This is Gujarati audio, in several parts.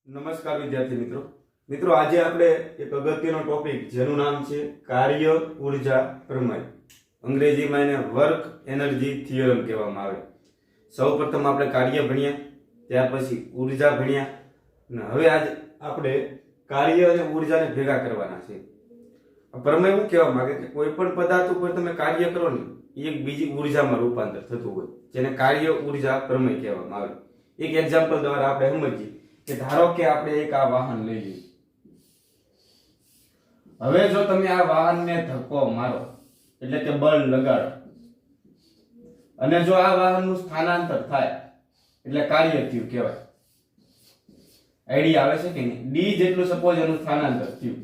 નમસ્કાર વિદ્યાર્થી મિત્રો આજે આપણે એક અગત્યનો ટોપિક જેનું નામ છે કાર્ય ઉર્જા પ્રમેય, અંગ્રેજીમાં એને વર્ક એનર્જી થિયરમ કહેવામાં આવે. સૌપ્રથમ આપણે કાર્ય ભણ્યા, ત્યાર પછી ઉર્જા ભણ્યા અને હવે આજે આપણે કાર્ય અને ઉર્જાને ભેગા કરવાના છે. આ પ્રમેય શું કહેવા માંગે કે કોઈ પણ પદાર્થ ઉપર તમે કાર્ય કરો ને એક બીજી ઉર્જામાં રૂપાંતર થતું હોય, જેને કાર્ય ઉર્જા પ્રમેય કહેવામાં આવે. એક એક્ઝામ્પલ દ્વારા આપણે સમજીએ કે ધારો કે આપણે એક આ વાહન લઈ લઈએ. હવે જો તમે આ વાહનને ધક્કો મારો એટલે કે બળ લગાડો અને જો આ વાહનનું સ્થાનાંતર થાય એટલે કાર્ય થયું કહેવાય. આઈડિયા આવે છે કે નહીં? ડી જેટલું સપોઝ એનું સ્થાનાંતર થયું,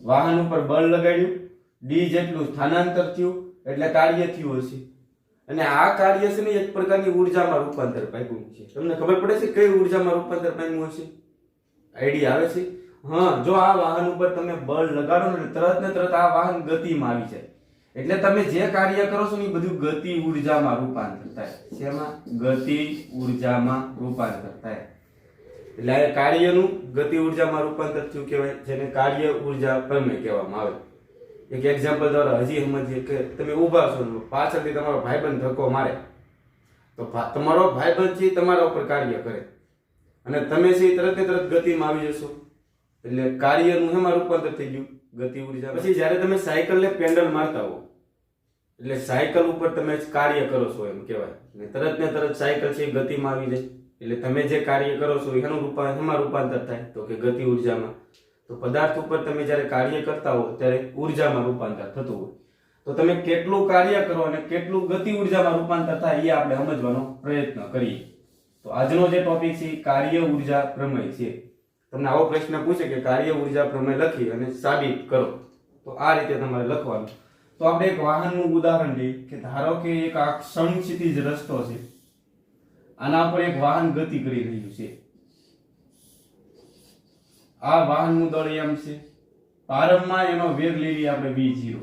વાહન ઉપર બળ લગાડ્યું, ડી જેટલું સ્થાનાંતર થયું એટલે કાર્ય થયું હશે. અને આ કાર્ય છે ને એક પ્રકારની ઉર્જામાં રૂપાંતર પામ્યું છે. તમને ખબર પડે છે કઈ ઉર્જામાં રૂપાંતર પામ્યું હશે? આઈડિયા આવે છે? હા, જો આ વાહન ઉપર તમે બળ લગાડો ને તરત ને તરત આ વાહન ગતિમાં આવી જાય. એટલે તમે જે કાર્ય કરો છો ને એ બધું ગતિ ઉર્જામાં રૂપાંતર થાય. શેમાં? ગતિ ઉર્જામાં રૂપાંતર થાય. એટલે આ કાર્યનું ગતિ ઉર્જામાં રૂપાંતર થયું કહેવાય, જેને કાર્ય ઉર્જા પ્રમેય કહેવામાં આવે. એક એક્ઝામ્પલ દ્વારા હજી સમજીએ કે તમે ઊભા છો, પાછળથી તમારો ભાઈબંધ ધક્કો મારે તો તમારો ભાઈબંધ છે તમારા ઉપર કાર્ય કરે અને તમે છે તરત ને તરત ગતિમાં આવી જશો. એટલે કાર્યનું એમાં રૂપાંતર થઈ ગયું ગતિ ઉર્જા. પછી જ્યારે તમે સાયકલને પેન્ડલ મારતા હો એટલે સાયકલ ઉપર તમે કાર્ય કરો છો એમ કહેવાય, અને તરત ને તરત સાયકલ છે ગતિમાં આવી જાય. એટલે તમે જે કાર્ય કરો છો એનું એમાં રૂપાંતર થાય તો કે ગતિ ઉર્જામાં. તો પદાર્થ ઉપર તમે જ્યારે કાર્ય કરતા હો ત્યારે ઉર્જામાં રૂપાંતર થતું હોય. તો તમે કેટલું કાર્ય કરો અને કેટલું ગતિ ઉર્જામાં રૂપાંતર થાય એ આપણે સમજવાનો પ્રયત્ન કરીએ. તો આજનો જે ટોપિક છે કાર્ય ઉર્જા પ્રમેય છે. તમને આવો પ્રશ્ન પૂછે કે કાર્ય ઉર્જા પ્રમેય લખી અને સાબિત કરો, તો આ રીતે તમારે લખવાનું. તો આપણે એક વાહનનું ઉદાહરણ લઈએ કે ધારો કે એક આ સમક્ષિતિજ રસ્તો છે, આના પર એક વાહન ગતિ કરી રહ્યું છે. આ વાહનનું દળ m છે, પ્રારંભમાં એનો વેગ લઈએ આપણે v0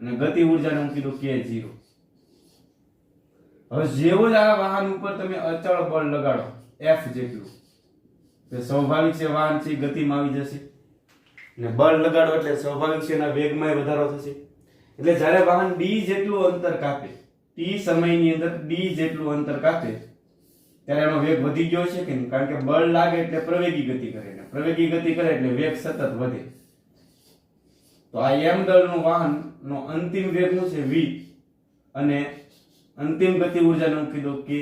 અને ગતિ ઉર્જાને હું કીધું k0. હવે જેવો જ આ વાહન ઉપર તમે અચળ બળ લગાડો f જેટલું, તો સ્વાભાવિક છે વાહન છે ગતિમાં આવી જશે. અને બળ લગાડો એટલે સ્વાભાવિક છે એના વેગમાં વધારો થશે. એટલે જ્યારે વાહન d જેટલું અંતર કાપે, t સમયની અંદર d જેટલું અંતર કાપે ત્યારે એનો વેગ વધી ગયો છે કે નહીં? કારણ કે બળ લાગે એટલે પ્રવેગી ગતિ કરે, ને પ્રવેગી ગતિ કરે એટલે વેગ સતત વધે. તો આ m દળનું વાહનનો અંતિમ વેગ શું છે? v, અને અંતિમ ગતિ ઉર્જાનું કીધું કે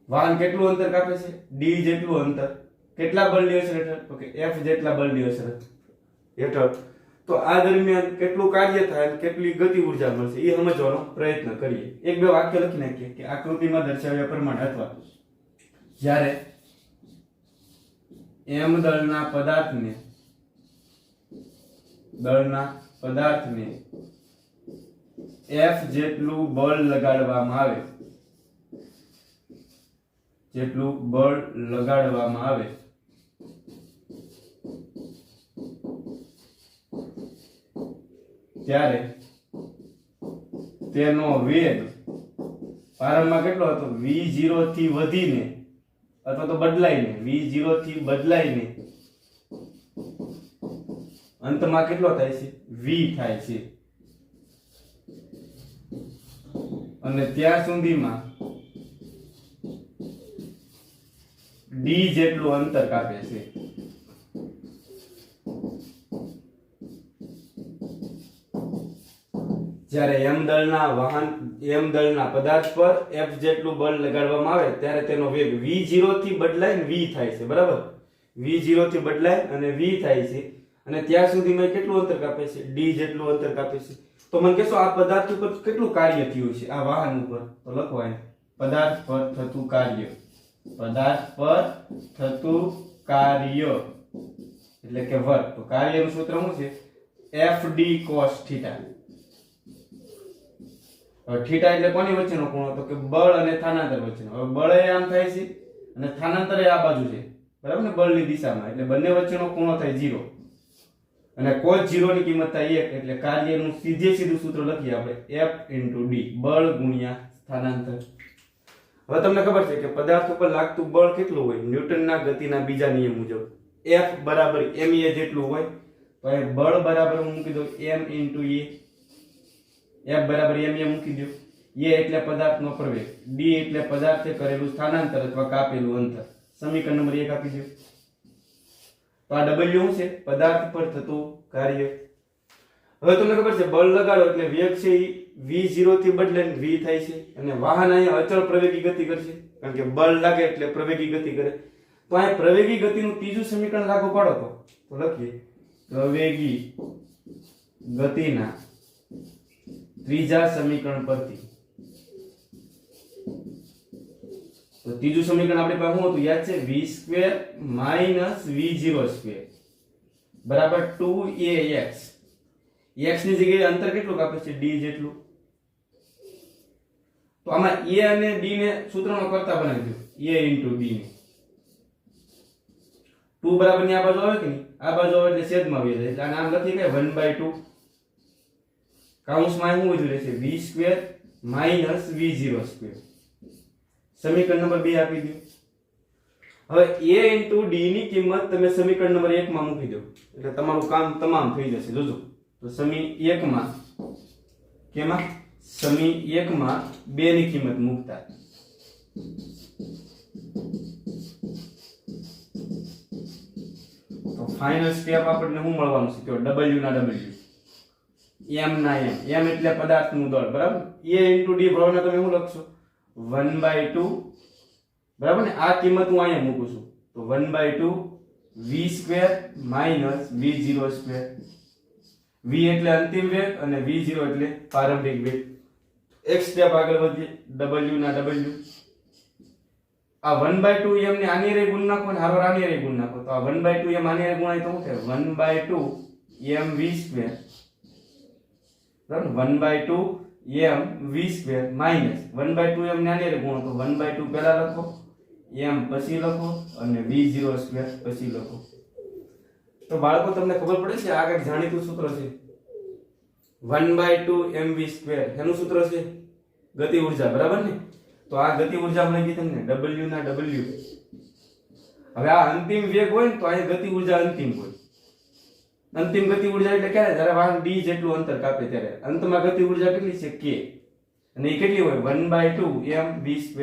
વાહન કેટલું અંતર કાપે છે? d જેટલું અંતર. કેટલા બળની અસર હેઠળ? તો કે f જેટલા બળની અસર હેઠળ. તો આ દરમિયાન કેટલું કાર્ય થાય અને કેટલી ગતિ ઉર્જા મળશે એ સમજવાનો પ્રયત્ન કરીએ. એક બે વાક્ય લખી નાખીએ કે આકૃતિમાં દર્શાવ્યા પ્રમાણે અથવા જ્યારે m દળના પદાર્થને f જેટલું બળ લગાડવામાં આવે ત્યારે તેનો વેગ પ્રારંભમાં કેટલો હતો? v0 થી વધીને અથવા તો બદલાઈને v0 થી બદલાઈને અંતમાં કેટલો થાય છે? v થાય છે. અને ત્યાં સુધીમાં d જેટલું અંતર કાપે છે. જ્યારે m દળના પદાર્થ પર f જેટલું બળ લગાડવામાં આવે ત્યારે તેનો વેગ v0 થી બદલાઈને v થાય છે. બરાબર? v0 થી બદલાય અને v થાય છે. અને ત્યાં સુધીમાં કેટલું અંતર કાપે છે? d જેટલું અંતર કાપે છે. તો મને કહેશો આ પદાર્થ ઉપર કેટલું કાર્ય થયું છે આ વાહન ઉપર? તો લખવાય પદાર્થ પર થતું કાર્ય. પદાર્થ પર થતું કાર્ય એટલે કે વર્ક. તો કાર્યનું સૂત્ર શું છે? fd cos θ. થીટા એટલે કોની વચ્ચેનો ખૂણો? તો કે બળ અને સ્થાનાંતર વચ્ચેનો. હવે બળ આમ થાય છે અને સ્થાનાંતર આ બાજુ છે, બરાબર ને? બળની દિશામાં. એટલે બંને વચ્ચેનો ખૂણો થાય 0 અને cos 0 ની કિંમત થાય 1. એટલે કાર્યનું સીધું સૂત્ર લખીએ આપણે f * d, બળ ગુણ્યા સ્થાનાંતર. હવે તમને ખબર છે કે પદાર્થ ઉપર લાગતું બળ કેટલું હોય ન્યૂટનના ગતિના બીજા નિયમ મુજબ F બરાબર ma જેટલું હોય તો એ બળ બરાબર હું મૂકી દઉં m into e F બરાબર ma મૂકી દો a એટલે પદાર્થનો પ્રવેગ d એટલે પદાર્થે કરેલું સ્થાનાંતર અથવા કાપેલું અંતર સમીકરણ નંબર 1 આપી દો તો આ w શું છે પદાર્થ પર થતું કાર્ય હવે તમને ખબર છે બળ લગાડો એટલે વેગ છે ઈ v0 થી બદલે v થાય છે અને વાહન અહીંયા અચળ પ્રવેગી ગતિ કરશે કારણ કે બળ લાગે એટલે પ્રવેગી ગતિ કરે તો આ પ્રવેગી ગતિનું ત્રીજું સમીકરણ લાગુ પાડો તો લખીએ પ્રવેગી ગતિના ત્રીજા સમીકરણ પરથી તો ત્રીજું સમીકરણ આપણી પાસે શું હતું યાદ છે v² v0² બરાબર 2ax x ની જગ્યાએ અંતર કેટલું કાપે છે d જેટલું તો આમાં a અને d ને સૂત્રનો કરતા બનાવી દો a * d ને 2 બરાબર ની આ બાજુ આવે કે નહીં આ બાજુ આવે એટલે છેદમાં આવી જાય એટલે આમ લખી કે 1/2 કૌંસમાં શું વધ્યું રહેશે v² v0² સમીકરણ નંબર 2 આપી દો હવે a * d ની કિંમત તમે સમીકરણ નંબર 1 માં મૂકી દો એટલે તમારું કામ તમામ થઈ જશે જોજો તો સમી 1 માં કેમાં સમી 1 માં 2 ની કિંમત મૂકતા તો ફાઇનલ સ્ટેપ આપણને શું મળવાનું છે કે w ના w m ના m એટલે પદાર્થનું દળ બરાબર a * d બરાબર તમે શું લખશો 1/2 બરાબર ને આ કિંમત હું અહીંયા મૂકું છું તો 1/2 v² v0². v એટલે અંતિમ વેગ અને v0 એટલે પ્રારંભિક વેગ. એક સ્ટેપ આગળ વધીએ w ના w આ 1/2 m ને આની રે ગુણ નાખો ને હારો આની રે ગુણ નાખો તો આ 1/2 m આની રે ગુણાય તો શું થાય 1/2 m v² બરાબર 1/2 m v² માઈનસ 1/2 m ને આની રે ગુણો તો 1/2 પહેલા લખો m પછી લખો અને v0² પછી લખો. તો બાળકો તમને ખબર પડે છે આ એક જાણીતું સૂત્ર છે 1/2 mv² એનું સૂત્ર છે ગતિ ઊર્જા બરાબર ને. તો આ ગતિ ઊર્જા મળી ગઈ તમને w ના w. હવે આ અંતિમ વેગ હોય ને તો આ ગતિ ઊર્જા અંતિમ હોય. અંતિમ ગતિ ઊર્જા એટલે ક્યારે જ્યારે વાહન d જેટલું અંતર કાપે ત્યારે અંતમાં ગતિ ઊર્જા કેટલી છે k અને એ કેટલી હોય 1/2 mv²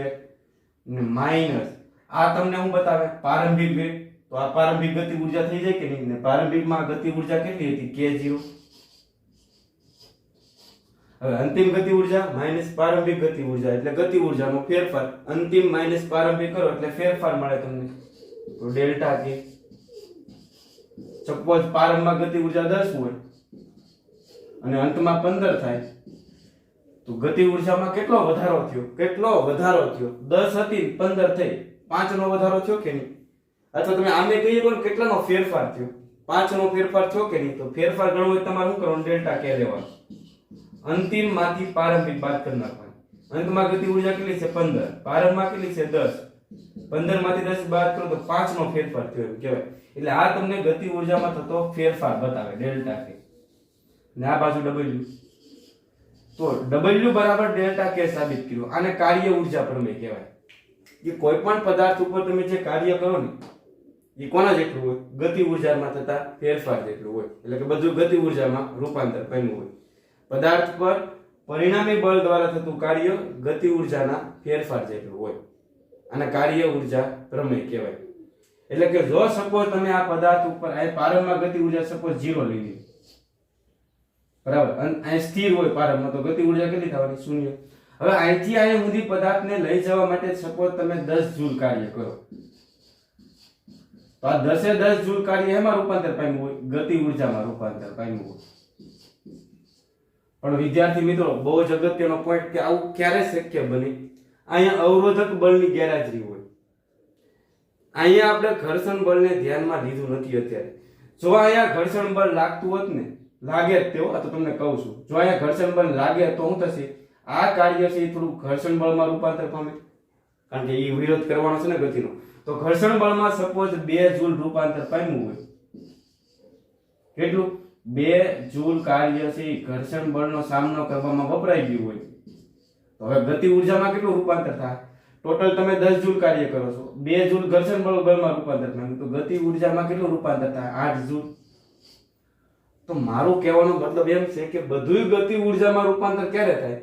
ને માઈનસ આ તમને હું બતાવે પ્રારંભિક વેગ તો આ પ્રારંભિક ગતિ ઊર્જા થઈ જાય કે નહીં ને પ્રારંભિકમાં ગતિ ઊર્જા કેટલી હતી k0. હવે અંતિમ ગતિ ઊર્જા માઈનસ પ્રારંભિક ગતિ ઊર્જા એટલે ગતિ ઊર્જામાં ફેરફાર અંતિમ માઈનસ પ્રારંભિક કરો એટલે ફેરફાર મળે તમને તો ડેલ્ટા k. સપોઝ પ્રારંભમાં ગતિ ઊર્જા 10 હોય અને અંતમાં 15 થાય તો ગતિ ઊર્જામાં કેટલો વધારો થયો 10 હતી 15 થઈ 5 નો વધારો થયો કે નહીં અથવા તમે આમે કહીએ કોણ કેટલાનો ફેરફાર થયો 5 નો ફેરફાર થયો કે નહીં તો ફેરફાર ગણવો હોય તમારે શું કરવાનું ડેલ્ટા k લેવાનું અંતિમ માંથી પ્રારંભિક બાદ કરી નાખવાની. અંતમાં ગતિ ઊર્જા કેટલી છે 15 પ્રારંભમાં કેટલી છે 10 15 માંથી 10 બાદ કરો તો 5 નો ફેરફાર થયો એમ કહેવાય. એટલે આ તમને ગતિ ઊર્જામાં થતો ફેરફાર બતાવે ડેલ્ટા k ને આ બાજુ w તો w બરાબર ડેલ્ટા k સાબિત કર્યું. આને કાર્ય ઊર્જા પ્રમેય કહેવાય. કે કોઈ પણ પદાર્થ ઉપર તમે જે કાર્ય કરો ને એ કોના જેટલું હોય ગતિ ઊર્જામાં થતા ફેરફાર જેટલું હોય. એટલે કે બધું ગતિ ઊર્જામાં રૂપાંતર પામ્યું હોય. પદાર્થ પર પરિણામી બળ દ્વારા થતું કાર્ય ગતિ ઊર્જાના ફેરફાર જેટલું હોય. આને કાર્ય ઊર્જા પ્રમેય કહેવાય. એટલે કે જો સપોઝ તમે આ પદાર્થ ઉપર આ પ્રારંભમાં ગતિ ઊર્જા સપોઝ 0 લઈ લો બરાબર અને આ સ્થિર હોય પ્રારંભમાં તો ગતિ ઊર્જા કેટલી થવાની 0. હવે અહીંથી અહીંયા સુધી પદાર્થને લઈ જવા માટે સપોઝ તમે 10 જૂલ કાર્ય કરો તો આ 10 એ 10 જૂલ કાર્ય એમાં રૂપાંતર પામ્યું હોય ગતિ ઊર્જામાં રૂપાંતર પામ્યું હોય. પણ વિદ્યાર્થી મિત્રો બહુ જ અગત્યનો પોઈન્ટ કે આવું ક્યારે શક્ય બને અહીંયા અવરોધક બળની ગેરહાજરી હોય. અહીંયા આપણે ઘર્ષણ બળને ધ્યાનમાં લીધું નથી અત્યારે. જો અહીંયા ઘર્ષણ બળ લાગતું હોત ને લાગે તેવો આ તો તમને કહું છું જો અહીંયા ઘર્ષણ બળ લાગે તો શું થશે આ કાર્ય છે એ થોડું ઘર્ષણ બળમાં રૂપાંતર પામે કારણ કે એ વિરોધ કરવાનો છે ને ગતિનો. તો ઘર્ષણ બળમાં સપોઝ 2 જૂલ રૂપાંતર પામ્યું હોય કેટલું 2 જૂલ કાર્ય છે એ ઘર્ષણ બળનો સામનો કરવામાં વપરાઈ ગયું હોય તો હવે ગતિ ઊર્જામાં કેટલું રૂપાંતર થાય ટોટલ તમે 10 જૂલ કાર્ય કરો છો, 2 જૂલ ઘર્ષણ બળમાં રૂપાંતર થાય તો ગતિ ઉર્જામાં કેટલું રૂપાંતર થાય? 8 જૂલ. તો મારું કહેવાનો મતલબ એમ છે કે બધુંય ગતિ ઉર્જામાં રૂપાંતર ક્યારે થાય?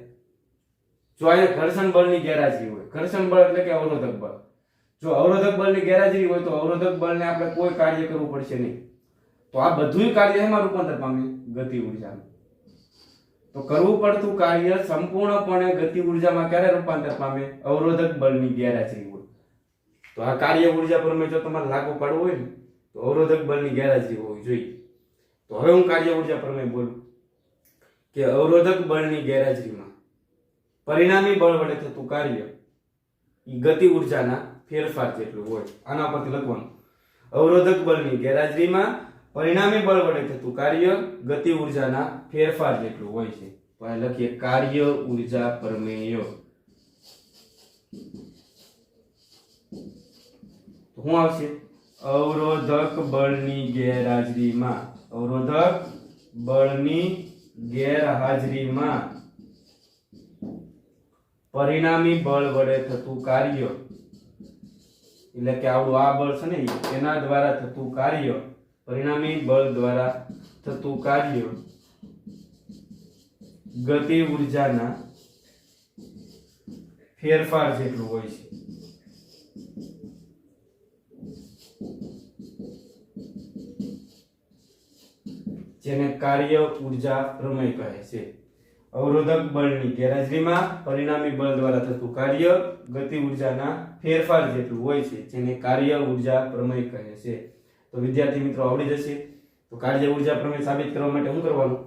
જો અહીંયા ઘર્ષણ બળની ગેરહાજરી હોય. ઘર્ષણ બળ એટલે કે અવરોધક બળ. જો અવરોધક બળની ગેરહાજરી હોય તો અવરોધક બળને આપણે કોઈ કાર્ય કરવું પડશે નહીં. તો આ બધુંય કાર્ય એમાં રૂપાંતર પામે? ગતિ ઉર્જામાં. તો કરવું પડતું કાર્ય સંપૂર્ણપણે ગતિ ઉર્જામાં ક્યારે રૂપાંતર પામે? અવરોધક બળની ગેરહાજરી હોય. તો આ કાર્ય ઉર્જા પ્રમેય જો તમારે લાગુ પાડવું હોય ને તો અવરોધક બળની ગેરહાજરી હોવી જોઈએ. તો હવે હું કાર્ય ઉર્જા પ્રમેય બોલું કે અવરોધક બળની ગેરહાજરીમાં પરિણામી બળ વડે થતું કાર્ય ઈ ગતિ ઉર્જાના ફેરફાર જેટલું હોય. આના પરથી લખવાનું અવરોધક બળની ગેરહાજરીમાં પરિણામી બળ વડે થતું કાર્ય ગતિ ઉર્જાના ફેરફાર જેટલું હોય છે. તો આ લખીએ કાર્ય ઉર્જા પ્રમેય. તો શું આવશે? અવરોધક બળની ગેરહાજરીમાં પરિણામી બળ વડે થતું કાર્ય એટલે કે આવડું આ બળ છે ને એના દ્વારા થતું કાર્ય, પરિણામી બળ દ્વારા થતું કાર્ય ગતિ ઉર્જાના ફેરફાર જેટલું હોય છે. જેને કાર્ય ઉર્જા પ્રમેય કહે છે. અવરોધક બળની ગેરહાજરીમાં પરિણામી બળ દ્વારા થતું કાર્ય ગતિ ઉર્જાના ફેરફાર જેટલું હોય છે, જેને કાર્ય ઉર્જા પ્રમેય કહે છે. તો વિદ્યાર્થી મિત્રો આવડી જશે. તો કાર્ય ઉર્જા પ્રમેય સાબિત કરવા માટે શું કરવાનું?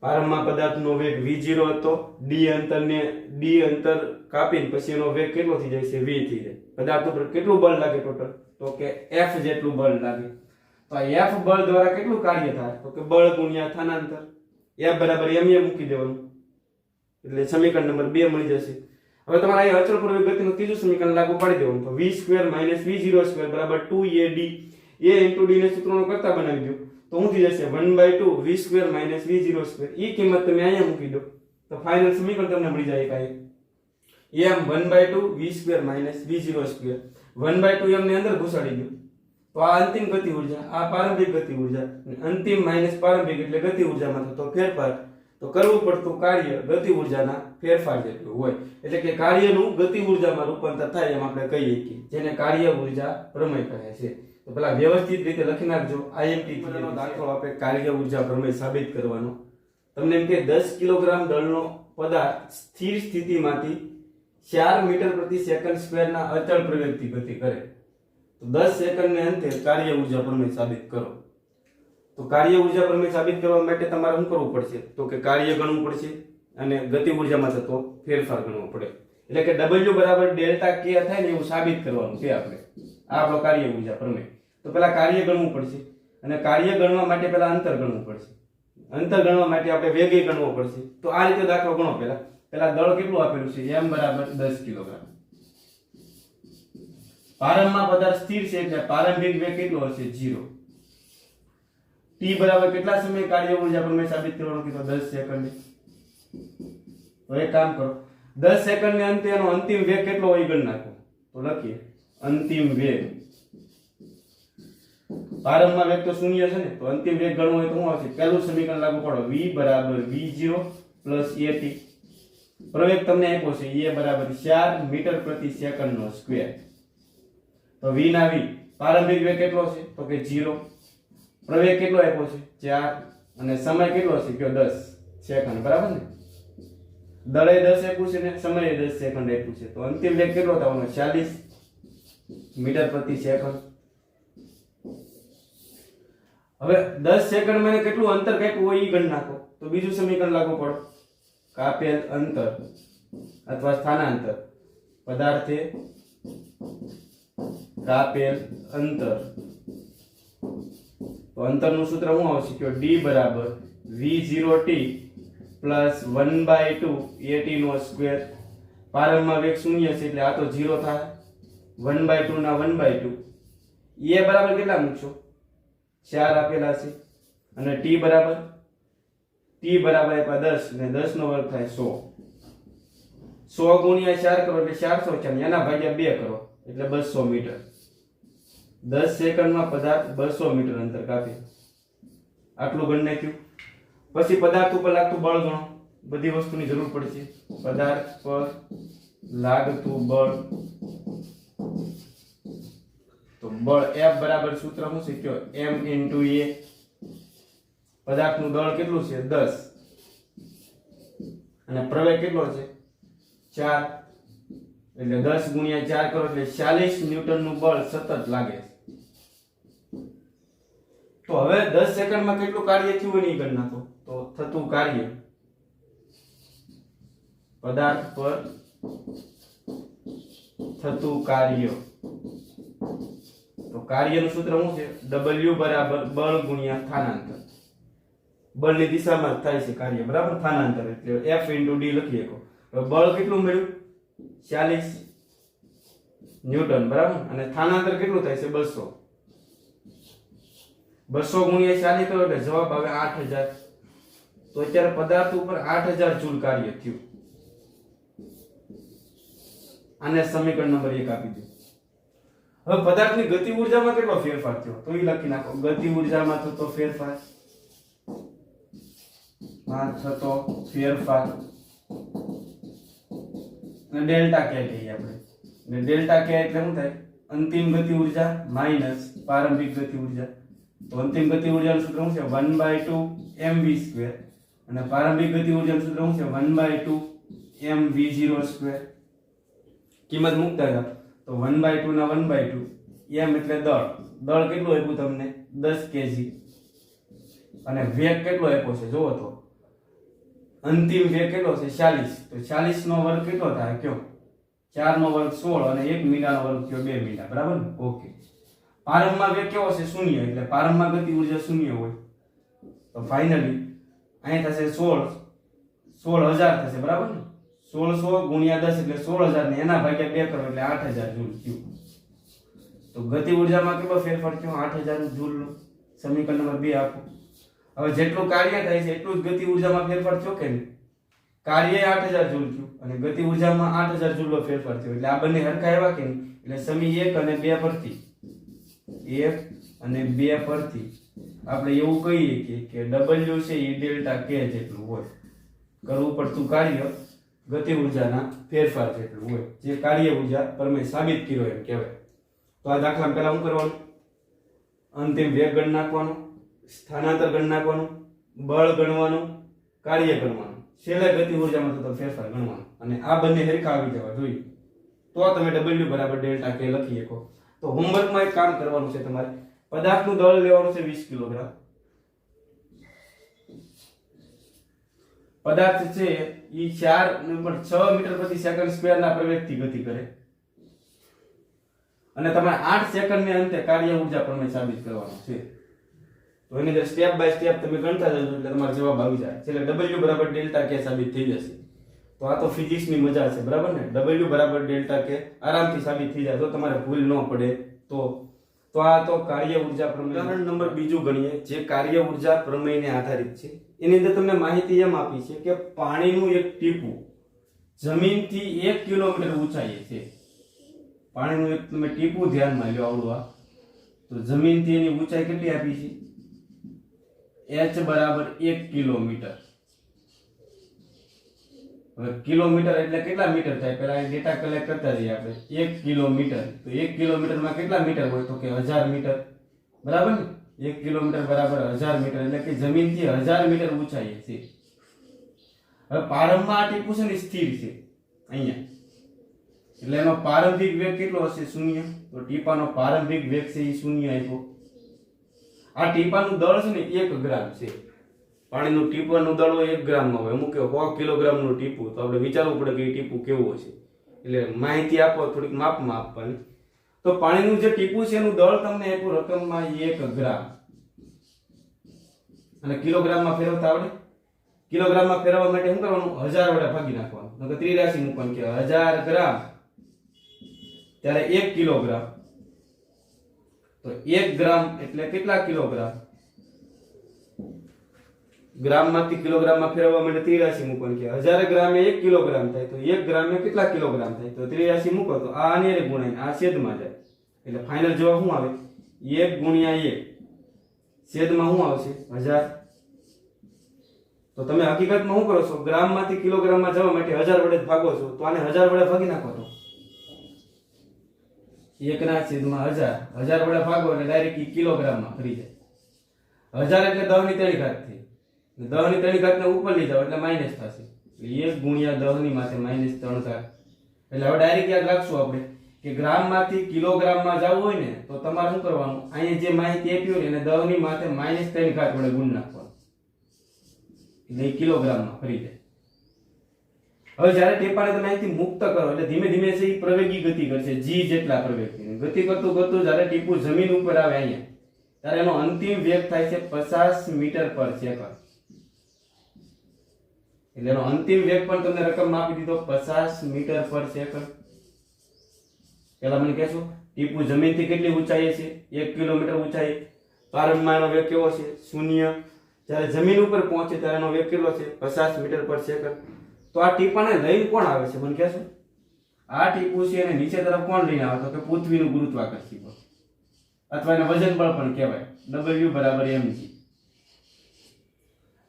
પ્રારંભમાં પદાર્થનો વેગ v0 હતો, d અંતર કાપીને પછી એનો વેગ કેટલો થઈ જાય છે? v થઈ જાય. પદાર્થ ઉપર કેટલું બળ લાગે ટોટલ? તો કે f જેટલું બળ લાગે. તો આ f બળ દ્વારા કેટલું કાર્ય થાય? તો કે બળ ગુણ્યા સ્થાનાંતર. f બરાબર ma મૂકી દેવાનું એટલે સમીકરણ નંબર 2 મળી જશે. હવે તમારે અહીં અચળ પ્રવેગ ગતિનું ત્રીજું સમીકરણ લાગુ પાડી દેવાનું. તો v2 v02 બરાબર 2ad. a * d ને સૂત્રનો કરતા બનાવી દો તો શું થઈ જશે? 1/2 v2 v02. ઈ કિંમત તમે અહીંયા મૂકી દો તો ફાઇનલ સમીકરણ તમને મળી જાય. કાઈ m 1/2 v2 v02 1/2 m ને અંદર ઘુસાડી દો તો આ અંતિમ ગતિ ઉર્જા, આ પ્રારંભિક ગતિ ઉર્જા, અંતિમ માઈનસ પ્રારંભિક એટલે ગતિ ઉર્જામાં થતો ફેરફાર. તો કરવું પડતું કાર્ય ગતિ ઉર્જાના ફેરફાર જેટલું હોય. એટલે કે કાર્યનું ગતિ ઉર્જામાં રૂપાંતર થાય એમ આપણે કહીએ કે જેને કાર્ય ઉર્જા પ્રમેય કહે છે. તો પેલા વ્યવસ્થિત રીતે લખી નાખજો. IMP નો દાખલો આપણે કાર્ય ઉર્જા પ્રમેય સાબિત કરવાનો. તમને એમ કે 10 કિલોગ્રામ દળનો પદાર્થ સ્થિર સ્થિતિમાંથી 4 મીટર પ્રતિ સેકન્ડ સ્ક્વેરના અચળ પ્રવેગથી ગતિ કરે તો 10 સેકન્ડને અંતે કાર્ય ઉર્જા પ્રમેય સાબિત કરો. તો કાર્ય ઉર્જા પ્રમેય સાબિત કરવા માટે તમારે શું કરવું પડશે? તો કે કાર્ય ગણવું પડશે અને ગતિ ઉર્જામાં થતો ફેરફાર ગણવો પડે. એટલે કે W બરાબર ડેલ્ટા K થાય ને એવું સાબિત કરવાનું છે આપણે. આ આપણો કાર્ય ઉર્જા પ્રમેય. તો પેલા કાર્ય ગણવું પડશે અને કાર્ય ગણવા માટે પેલા અંતર ગણવું પડશે. અંતર ગણવા માટે આપણે વેગ ગણવો પડશે. તો આ રીતે દાખલો ગણો. પેલા દળ કેટલું આપેલું છે? m બરાબર 10 કિલોગ્રામ. પ્રારંભમાં પદાર્થ સ્થિર છે એટલે પ્રારંભિક વેગ કેટલો હશે? 0. t બરાબર કેટલા સમય કાર્ય ઉર્જા પ્રમેય સાબિત કરવાનું કીધું? 10 સેકન્ડ. તો એક કામ કરો, 10 સેકન્ડ ને અંતે એનો અંતિમ વેગ કેટલો હોય ગણ નાખો. તો લખીએ અંતિમ વેગ. પ્રારંભમાં વેગ તો 0 છે ને, તો અંતિમ વેગ ગણવો હોય તો શું આવશે? પહેલું સમીકરણ લાગુ પાડો. v બરાબર v0 at. પ્રવેગ તમને આપ્યો છે a બરાબર 4 મીટર પ્રતિ સેકન્ડ નો સ્ક્વેર. તો v ના v પ્રારંભિક વેગ કેટલો છે? તો કે 0. પ્રવેગ કેટલો આપ્યો છે? 4 અને સમય કેટલો છે? કયો 10 સેકન્ડ. બરાબર ને? દળે 10 આપ્યું છે ને સમયે 10 સેકન્ડ આપ્યું છે. તો અંતિમ વેગ કેટલો થવાનો? 40 મીટર પ્રતિ સેકન્ડ. હવે 10 સેકન્ડ માં કેટલું અંતર કાપ્યું હોય ઈ ગણ નાખો. તો બીજું સમીકરણ લાગુ પડો. કાપેલ અંતર અથવા સ્થાનાંતર પદાર્થે કાપેલ અંતર. તો અંતરનું સૂત્ર શું આવશે? કે d બરાબર v0t plus 1/2 at no square. પ્રારંભમાં વેગ 0 છે એટલે આ તો 0 થાય. 1/2 ના 1/2. a બરાબર કેટલા મૂકશો? 4 આપેલા છે અને t બરાબર આપ્યા 10 ને 10 નો વર્ગ થાય 100. 100 ગુણ્યા 4 કરો એટલે 400 છે, એના ભાગ્યા 2 કરો એટલે 200 મીટર. 10 સેકન્ડમાં પદાર્થ 200 મીટર અંતર કાપે. આટલું ગણ નાખ્યું. પછી પદાર્થ ઉપર લાગતું બળ ગણો. બધી વસ્તુની જરૂર પડશે. પદાર્થ પર લાગતું બળ, તો બળ F બરાબર સૂત્ર શું છે કયો? m * a. પદાર્થનું દળ કેટલું છે? 10 અને પ્રવેગ કેટલો છે? 4. એટલે 10 ગુણ્યા 4 કરો એટલે 40 ન્યૂટનનું બળ સતત લાગે છે. તો હવે 10 સેકન્ડમાં કેટલું કાર્ય થયું એની ગણના નાખો. તો થતું કાર્ય પદાર્થ પર થતું કાર્ય, તો કાર્યનું સૂત્ર શું છે? W બરાબર બળ ગુણ્યા સ્થાનાંતર. બળની દિશામાં જ થાય છે કાર્ય, બરાબર? સ્થાનાંતર એટલે F * d લખી શકો. હવે બળ કેટલું મળ્યું? 40 ન્યૂટન, બરાબર? અને સ્થાનાંતર કેટલું થાય છે? 200. 200 ગુણ્યા 40 કરો એટલે જવાબ આવે 8000. તો અત્યારે પદાર્થ ઉપર 8000 જૂલ કાર્ય થયું. આને સમીકરણ નંબર 1 આપી દો. હવે પદાર્થની ગતિ ઊર્જામાં કેટલો ફેરફાર થયો તો એ લખી નાખો. ગતિ ઊર્જામાં થતો ફેરફાર, અને ડેલ્ટા કે કહીએ આપણે. અને ડેલ્ટા કે એટલે શું થાય? અંતિમ ગતિ ઊર્જા માઈનસ પ્રારંભિક ગતિ ઊર્જા. તો અંતિમ ગતિ ઊર્જાનું સૂત્ર શું છે? 1/2 mv². અને પ્રારંભિક ગતિ ઊર્જાનું સૂત્ર શું છે? 1/2 mv02. કિંમત મૂકતા હતા તો 1/2 ના 1/2 m એટલે દળ. દળ કેટલું આપ્યું તમને? 10 kg. અને વેગ કેટલો આપ્યો છે જોવો તો. અંતિમ વેગ કેટલો છે? 40. તો 40 નો વર્ગ કેટલો થાય કયો? 4 નો વર્ગ 16 અને 1 મીંડાનો વર્ગ થયો 2 મીંડા, બરાબર ને? ઓકે. પ્રારંભમાં વેગ કેવો છે? 0. એટલે પ્રારંભમાં ગતિ ઊર્જા 0 હોય. તો ફાઇનલી અહીં થશે 16000 થશે, બરાબર ને? 1600 ગુણ્યા 10 એટલે 16000 ને એના ભાગ્યા 2 કરો એટલે 8000 જૂલ થયું. તો ગતિ ઊર્જામાં કેટલો ફેરફાર થયો? 8000 જૂલ. સમીકરણ નંબર 2 આપો. હવે જેટલું કાર્ય થાય છે એટલું જ ગતિ ઊર્જામાં ફેરફાર થયો કે નહીં? કાર્ય 8000 જૂલ થયું અને ગતિ ઊર્જામાં 8000 જૂલનો ફેરફાર થયો. એટલે આ બંને હરખા આવ્યા કે નહીં? એટલે સમી 1 અને 2 પરથી 1 અને 2 પરથી આપણે એવું કહીએ કે W છે એ ડેલ્ટા K જેટલું હોય. કરવું પડતું કાર્ય ગતિ ઊર્જાના ફેરફાર જેટલું હોય, જે કાર્ય ઊર્જા પ્રમેય સાબિત કર્યો એમ કહેવાય. તો આ દાખલા પહેલા શું કરવાનું? અંતિમ વેગ ગણ નાખવાનો, સ્થાનાંતર ગણ નાખવાનું, બળ ગણવાનું, કાર્ય ગણવાનું, છેલ્લે ગતિ ઊર્જામાં થતો ફેરફાર ગણવાનો. અને આ બંને હરખા આવી જવા જોઈએ તો તમે W બરાબર ડેલ્ટા K લખી શકો. તો હોમવર્કમાં એક કામ કરવાનું છે તમારે. પદાર્થનું દળ લેવાનું છે 20 કિલોગ્રામ. પદાર્થ છે ઈ 6 મીટર પ્રતિ સેકન્ડ સ્ક્વેર ના પ્રવેગથી ગતિ કરે અને તમારે 8 સેકન્ડને અંતે કાર્ય ઊર્જા પ્રમેય સાબિત કરવાનો છે. તો એની અંદર સ્ટેપ બાય સ્ટેપ તમે ગણતા જજો એટલે તમારો જવાબ આવી જાય. એટલે W બરાબર ડેલ્ટા K સાબિત થઈ જશે. તો આ તો ફિઝિક્સની મજા છે, બરાબર ને? W બરાબર ડેલ્ટા K આરામથી સાબિત થઈ જાય તો તમારે ભૂલ ન પડે. તો આ તો કાર્ય ઊર્જા પ્રમેય. ઉદાહરણ નંબર બીજું ગણીએ જે કાર્ય ઊર્જા પ્રમેયને આધારિત છે. એની અંદર તમને માહિતી એમ આપી છે કે પાણીનું એક ટીપું જમીનથી 1 કિલોમીટર ઊંચાઈએ છે. પાણીનું એક તમે ટીપું ધ્યાનમાં લ્યો આવડું આ. તો જમીનથી એની ઊંચાઈ કેટલી આપી છે? h બરાબર 1 કિલોમીટર. હવે કિલોમીટર એટલે કેટલા મીટર થાય? પહેલા ડેટા કલેક્ટ કરતા જઈએ આપણે. 1 કિલોમીટર. તો 1 કિલોમીટરમાં કેટલા મીટર હોય? તો કે 1000 મીટર, બરાબર ને? 1 કિલોમીટર બરાબર 1000 મીટર એટલે કે જમીનથી 1000 મીટર ઊંચાઈએ છે. હવે પ્રારંભમાં આ ટીપું છે ને સ્થિર છે અહીંયા. એટલે એનો પ્રારંભિક વેગ કેટલો હશે? 0. તો ટીપાનો પ્રારંભિક વેગ છે એ 0 આપ્યો. આ ટીપાનું દળ છે ને 1 ગ્રામ છે. પાણીનું ટીપાનું દળ હોય 1 ગ્રામમાં હોય. અમુક 100 કિલોગ્રામનું ટીપું. તો આપણે વિચારવું પડે કે એ ટીપું કેવું હશે. એટલે માહિતી આપો થોડીક માપમાં આપવાની. તો પાણીનું જે ટીપું છે એનું દળ તમને આપ્યું રકમમાં 1 ગ્રામ. અને કિલોગ્રામમાં ફેરવતા આવડે? કિલોગ્રામમાં ફેરવવા માટે શું કરવાનું? 1000 વડે ભાગી નાખવાનું. તો ત્રિરાશી મૂકવાની કે 1000 ગ્રામ ત્યારે 1 કિલોગ્રામ. તો 1 ગ્રામ એટલે કેટલા કિલોગ્રામ? ગ્રામમાંથી કિલોગ્રામમાં ફેરવવા માટે 83 મૂકવાનું કે 1000 ગ્રામે 1 કિલોગ્રામ થાય તો 1 ગ્રામે કેટલા કિલોગ્રામ થાય તો 83 મૂકો તો આ આને ગુણાઈને આ છેદમાં જાય એટલે ફાઇનલ જવાબ શું આવે 1 ગુણ્યા 1 છેદમાં શું આવશે 1000 તો તમે હકીકતમાં શું કરો છો ગ્રામમાંથી કિલોગ્રામમાં જવા માટે 1000 વડે ભાગો છો તો આને 1000 વડે ભાગી નાખો તો 1 ના છેદમાં 1000 1000 વડે ભાગો એટલે ડાયરેક્ટ કિલોગ્રામમાં ફરી જાય 1000 એટલે 10 ની 3 ઘાત થઈ 10 ની 3 ઘાતને ઉપર લઈ જાવ એટલે માઈનસ થશે એટલે 1 ગુણ્યા 10 ની માથે -3 ઘાત એટલે હવે ડાયરેક્ટ યાદ રાખશું આપણે કે ગ્રામમાંથી કિલોગ્રામમાં જવું હોય ને તો તમારે શું કરવાનું અહીંયા જે માહિતી આપી હોય ને એને 10 ની માથે -3 ઘાત વડે ગુણ નાખવાનું એટલે કિલોગ્રામમાં ફરી જાય હવે જ્યારે ટેપાને તમે અહીંથી મુક્ત કરો એટલે ધીમે ધીમે છે એ પ્રવેગી ગતિ કરશે g જેટલા પ્રવેગથી ગતિ કરતું કરતું જ્યારે ટીપું જમીન ઉપર આવે અહીંયા ત્યારે એનો અંતિમ વેગ થાય છે 50 મીટર પર સેકન્ડ એટલે એનો અંતિમ વેગ પણ તમને રકમમાં આપી દીધો 50 મીટર પર સેકન્ડ પેલા મને કહેશો ટીપું જમીનથી કેટલી ઊંચાઈએ છે 1 કિલોમીટર ઊંચાઈ પ્રારંભમાં એનો વેગ કેવો છે 0 જ્યારે જમીન ઉપર પહોંચે ત્યારે એનો વેગ કેટલો છે 50 મીટર પર સેકન્ડ તો આ ટીપાને લઈને કોણ આવે છે મને કહેશો આ ટીપું છે એને નીચે તરફ કોણ લઈને આવે તો કે પૃથ્વીનું ગુરુત્વાકર્ષણ બળ અથવા એને વજન બળ પણ કહેવાય W = mg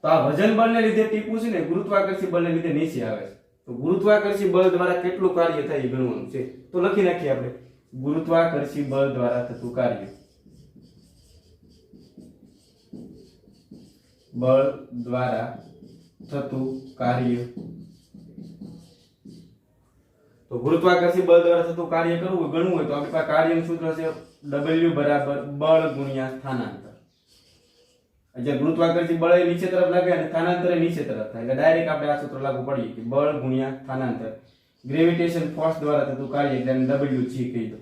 તો આ વજન બળને લીધે ટીપું છે ને ગુરુત્વાકર્ષણ બળને લીધે નીચે આવે છે તો ગુરુત્વાકર્ષણ બળ દ્વારા કેટલું કાર્ય થાય એ ગણવાનું છે તો લખી નાખીએ આપણે ગુરુત્વાકર્ષણ બળ દ્વારા થતું કાર્ય બળ દ્વારા થતું કાર્ય તો ગુરુત્વાકર્ષણ બળ દ્વારા થતું કાર્ય કરવું હોય ગણવું હોય તો આપણી પાસે કાર્યનું સૂત્ર છે W = બળ ગુણ્યા સ્થાનાંતર જે ગુરુત્વાકર્ષણ બળ એ નીચે તરફ લાગે અને સ્થાનાંતર એ નીચે તરફ થાય એટલે ડાયરેક્ટ આપણે આ સૂત્ર લાગુ પડીએ કે બળ ગુણ્યા સ્થાનાંતર ગ્રેવિટેશન ફોર્સ દ્વારા થતું કાર્ય એટલે એને Wg કહી દો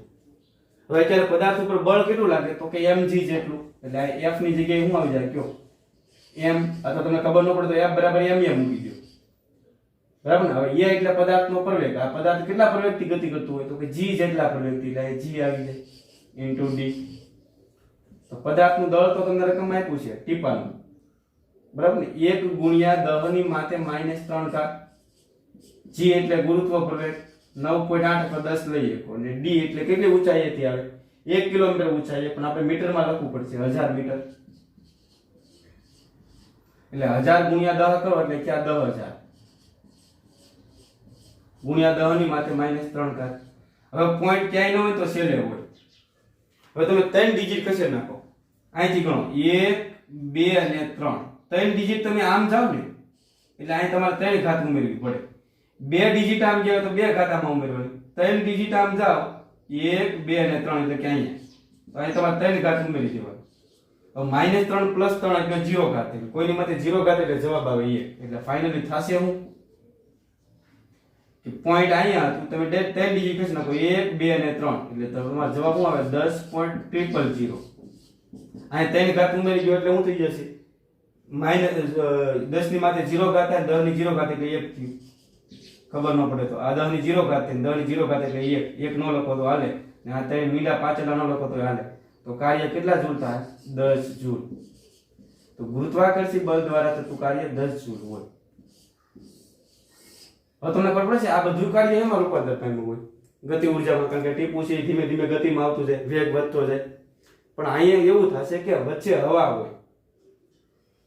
હવે અત્યારે પદાર્થ ઉપર બળ કેટલું લાગે તો કે mg જેટલું એટલે f ની જગ્યાએ શું આવી જાય કયો m અથવા તમને ખબર ન પડે તો f = m મૂકી દો બરાબર ને હવે a એટલે પદાર્થનો પ્રવેગ આ પદાર્થ કેટલા પ્રવેગથી ગતિ કરતું હોય તો કે g જેટલા પ્રવેગથી એટલે g આવી જાય * d તો પદાર્થનું દળ તો તમને રકમ આપ્યું છે ટીપાનું બરાબર ને 1 ગુણ્યા 10 ની માથે -3 ઘાત g એટલે ગુરુત્વ પ્રવેગ 9.8 અથવા 10 લઈએ અને d એટલે કેટલી ઊંચાઈએથી આવે 1 કિલોમીટર ઊંચાઈએ પણ આપણે મીટરમાં લખવું પડશે 1000 મીટર એટલે 1000 ગુણ્યા 10 કરો એટલે ક્યાં 10000 ગુણ્યા 10 ની માથે -3 ઘાત હવે પોઈન્ટ ક્યાંય ન હોય તો છેલ્લે હોય હવે તમે 3 ડિજિટ કશે નાખો અહીંથી ગણો 1 2 અને 3 3 ડિજિટ તમે આમ જાવ ને એટલે અહીં તમારે 3 ઘાત ઉમેરવી પડે 2 ડિજિટ આમ જાવ તો 2 ઘાત આમાં ઉમેરવાની 3 ડિજિટ આમ જાવ 1 2 અને 3 એટલે કે અહીંયા તો અહીં તમારે 3 ઘાત ઉમેરી દેવાની હવે -3 + 3 એટલે 0 ઘાત એટલે કોઈની માથે 0 ઘાત એટલે જવાબ આવે 1 એટલે ફાઇનલી થશે હું કે પોઈન્ટ અહીંયા હતું તમે 10 ડિજિટ કશે નાખો 1 2 અને 3 એટલે તમારો જવાબ શું આવે 10.000 અહીં 3 ઘાત ઉમેરી ગયો એટલે શું થઈ જશે -10 ની માથે 0 ઘાત થાય 10 ની 0 ઘાત એટલે 1 થયું ખબર ન પડે તો આ 10 ની 0 ઘાત થાય 10 ની 0 ઘાત એટલે 1 1 નો લખો તો હાલે ને આ 3 મીંડા પાછળના નો લખો તો હાલે તો કાર્ય કેટલા જૂલ થાય 10 જૂલ તો ગુરુત્વાકર્ષણ બળ દ્વારા થતું કાર્ય 10 જૂલ હોય હવે તમને ખબર પડે છે આ બધું કાર્ય એમાં રૂપાંતર પામ્યું હોય ગતિ ઊર્જામાં કારણ કે ટીપું છે ધીમે ધીમે ગતિમાં આવતું જાય વેગ વધતો જાય પણ અહીંયા એવું થશે કે વચ્ચે હવા હોય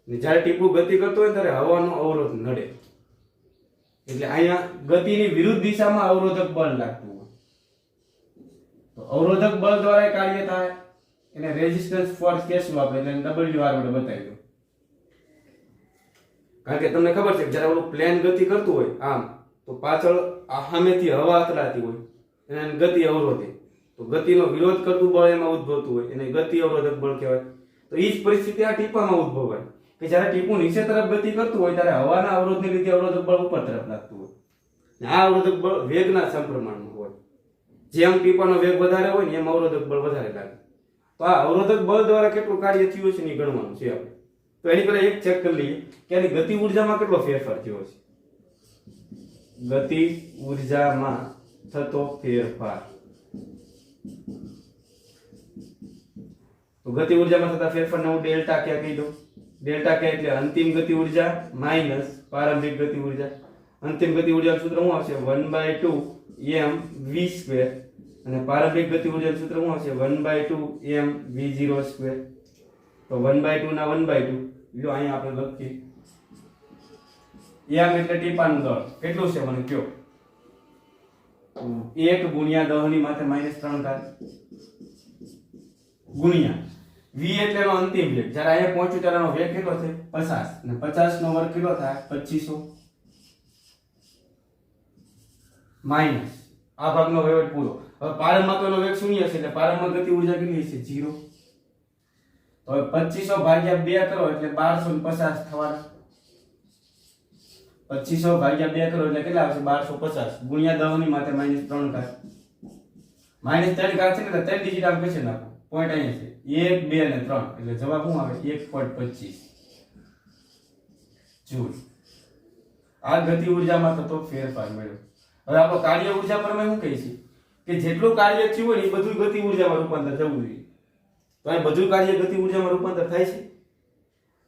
ને જ્યારે ટીપું ગતિ કરતો હોય ત્યારે હવાનો અવરોધ નડે એટલે અહીંયા ગતિની વિરુદ્ધ દિશામાં અવરોધક બળ લાગતું હોય તો અવરોધક બળ દ્વારા કાર્ય થાય એને રેઝિસ્ટન્સ ફોર્સ કહેશું આપણે એટલે WR વડે બતાવી દો કારણ કે તમને ખબર છે કે જ્યારે ઓલું પ્લેન ગતિ કરતું હોય આમ તો પાછળ સામેથી હવા અથડાતી હોય એને ગતિ અવરોધે તો ગતિનો વિરોધ કરતું બળ એમાં ઉદ્ભવતું હોય એને ગતિ અવરોધક બળ કહેવાય તો એ જ પરિસ્થિતિ આ ટીપામાં ઉદ્ભવાય કે જ્યારે ટીપું નીચે તરફ ગતિ કરતું હોય ત્યારે હવાના અવરોધને લીધે અવરોધક બળ ઉપર તરફ લાગતું હોય ને આ અવરોધક બળ વેગના સમપ્રમાણમાં હોય જેમ ટીપાનો વેગ વધારે હોય ને એમ અવરોધક બળ વધારે લાગે તો આ અવરોધક બળ દ્વારા કેટલું કાર્ય થયું છે ને ગણવાનું છે આપણે તો એની પહેલા એક ચેક કરી લઈએ કે આની ગતિ ઊર્જામાં કેટલો ફેરફાર થયો છે ગતિ ઊર્જામાં થતો ફેરફાર તો ગતિ ઊર્જામાં થતા ફેરફારને હું ડેલ્ટા ક્યાં કહી દઉં ડેલ્ટા કે એટલે અંતિમ ગતિ ઉર્જા માઈનસ પ્રારંભિક ગતિ ઉર્જા. અંતિમ ગતિ ઉર્જાનું સૂત્ર શું આવશે 1/2 mv², અને પ્રારંભિક ગતિ ઉર્જાનું સૂત્ર શું આવશે 1/2 mv02. તો 1/2 ના 1/2 લ્યો અહીંયા આપણે લખીએ. m એટલે ટીપાનું દળ કેટલું છે મને કયો? 1 ગુણ્યા 10 ની માથે -3 થાય ગુણ્યા v એટલે એનો અંતિમ વેગ. જ્યારે અહીંયા પહોંચ્યું ત્યારે એનો વેગ કેટલો છે 50, અને 50 નો વર્ગ કેટલો થાય 2500 માઈનસ આ ભાગનો વહીવટ પૂરો. હવે પ્રારંભમાં તો એનો વેગ શૂન્ય છે એટલે પ્રારંભમાં ગતિ ઉર્જા કેટલી છે 0. તો હવે 2500 ભાગ્યા 2 કરો એટલે 1250 થવાના. 2500 ભાગ્યા 2 કરો એટલે કેટલા આવશે 1250 ગુણ્યા 10 ની માથે -3 થાય. -3 કાઢ છે એટલે 3 ડિજિટ આમ કશે નાખો. પોઈન્ટ અહીંયા છે 1 2 અને 3 એટલે જવાબ શું આવે 1.25 જૂલ. આ ગતિ ઉર્જામાં થતો ફેરફાર મળ્યો. હવે આપણો કાર્ય ઉર્જા પર શું કહે છે કે જેટલું કાર્ય થયું હોય એ બધું ગતિ ઉર્જામાં રૂપાંતર થવું જોઈએ. તો આ બધું કાર્ય ગતિ ઉર્જામાં રૂપાંતર થાય છે.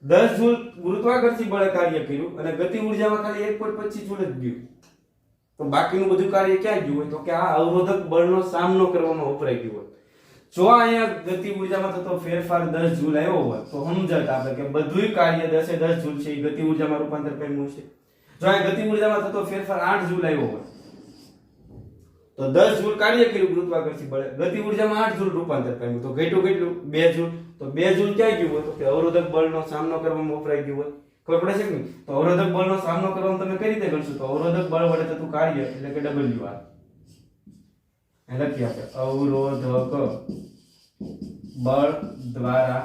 10 જૂલ ગુરુત્વાકર્ષી બળે કાર્ય કર્યું અને ગતિ ઉર્જામાં ખાલી 1.25 જૂલ જ ગયું. તો બાકીનું બધું કાર્ય ક્યાં ગયું હોય? તો કે આ અવરોધક બળનો સામનો કરવામાં વપરાઈ ગયું હોય. જો અહીંયા ગતિ ઉર્જામાં થતો ફેરફાર 10 જૂલ આવ્યો હોય તો સમજત આપણે કે બધું કાર્ય 10 એ 10 જૂલ છે એ ગતિ ઉર્જામાં રૂપાંતર પામ્યું છે. જો આ ગતિ ઉર્જામાં થતો ફેરફાર 8 જૂલ આવ્યો હોય તો 10 જૂલ કાર્ય કર્યું ગુરુત્વાકર્ષી બળે, ગતિ ઉર્જામાં 8 જૂલ રૂપાંતર પામ્યું. તો ઘટ્યું કેટલું 2 જૂલ. તો 2 જૂલ ક્યાં ગયું હોય? તો કે અવરોધક બળનો સામનો કરવામાં વપરાઈ ગયું હોય. ખબર પડે છે કે નહીં? તો અવરોધક બળનો સામનો કરવામાં તમે કઈ રીતે કરશો? તો અવરોધક બળ વડે થતું કાર્ય એટલે કે WR એ લખીએ આપણે અવરોધક બળ દ્વારા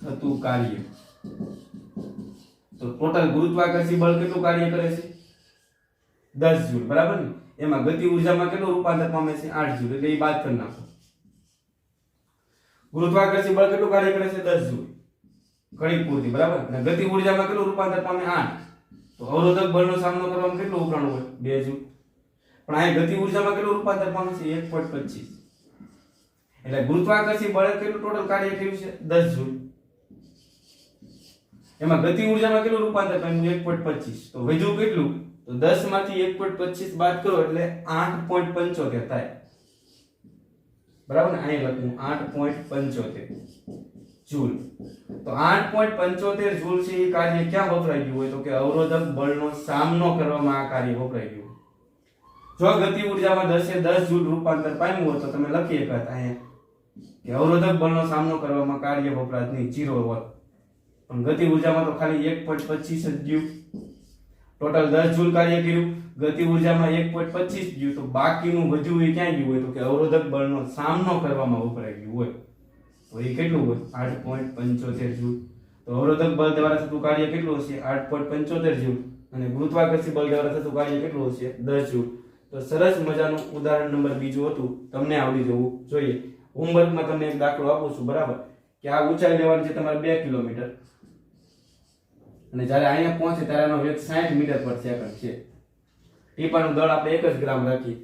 થતું કાર્ય. તો ટોટલ ગુરુત્વાકર્ષી બળ કેટલું કાર્ય કરે છે 10 જૂલ, બરાબર ને? એમાં ગતિ ઉર્જામાં કેટલું રૂપાંતર પામે છે 8 જૂલ, એટલે એ બાદ કરી નાખો. ગુરુત્વાકર્ષી બળ કેટલું કાર્ય કરે છે 10 જૂલ ઘડી પૂરતી, બરાબર. અને ગતિ ઉર્જામાં કેટલું રૂપાંતર પામે 8. તો અવરોધક બળનો સામનો કરવામાં કેટલું ઉપકરણ હોય 2 જૂલ. પણ આ ગતિ ઉર્જામાં કેટલું રૂપાંતર પામે છે 1.25. એટલે ગુરુત્વાકર્ષી બળે કેટલું ટોટલ કાર્ય કર્યું છે 10 જૂલ. એમાં ગતિ ઉર્જામાં કેટલું રૂપાંતર પામ્યું 1.25. તો વધ્યું કેટલું? તો 10 માંથી 1.25 બાદ કરો એટલે 8.75 થાય, બરાબર ને? અહીં લખું 8.75 જૂલ. તો 8.75 જૂલ છે એ કાર્ય ક્યાં વપરાઈ ગયું હોય? તો કે અવરોધક બળનો સામનો કરવામાં આ કાર્ય વપરાઈ ગયું. જો ગતિ ઉર્જામાં 10 એ 10 જૂલ રૂપાંતર પામ્યું હોય તો તમે લખી શકતા અહીંયા કે અવરોધક બળનો સામનો કરવામાં કાર્ય વપરાશ નહીં 0 હોત. પણ ગતિ ઉર્જામાં તો ખાલી 1.25 જ ગયું. ટોટલ 10 જૂલ કાર્ય કર્યું, ગતિ ઉર્જામાં 1.25 ગયું. તો બાકીનું વધ્યું એ ક્યાં ગયું હોય? તો કે અવરોધક બળનો સામનો કરવામાં વપરાઈ ગયું હોય. તો એ કેટલું હોય 8.75 જૂલ. તો અવરોધક બળ દ્વારા થતું કાર્ય કેટલું હશે 8.75 જૂલ, અને ગુરુત્વાકર્ષી બળ દ્વારા થતું કાર્ય કેટલું હશે 10 જૂલ. તો સરસ મજાનું ઉદાહરણ નંબર બીજું હતું, તમને આવડી જવું જોઈએ. હોમવર્કમાં તમને એક દાખલો આપું છું, બરાબર? કે આ ઊંચાઈ લેવાની છે તમારે 2 કિલોમીટર, અને જ્યારે અહીંયા પહોંચે ત્યારે એનો વેગ 60 મીટર પર સેકન્ડ છે. ટીપાનું દળ આપણે 1 જ ગ્રામ રાખીએ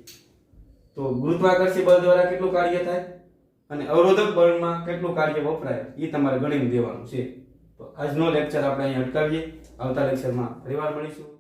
તો ગુરુત્વાકર્ષી બળ દ્વારા કેટલું કાર્ય થાય અને અવરોધક બળમાં કેટલું કાર્ય વપરાય એ તમારે ગણીને દેવાનું છે. તો આજનો લેક્ચર આપણે અહીંયા અટકાવીએ. આવતા લેક્ચરમાં ફરીવાર મળીશું.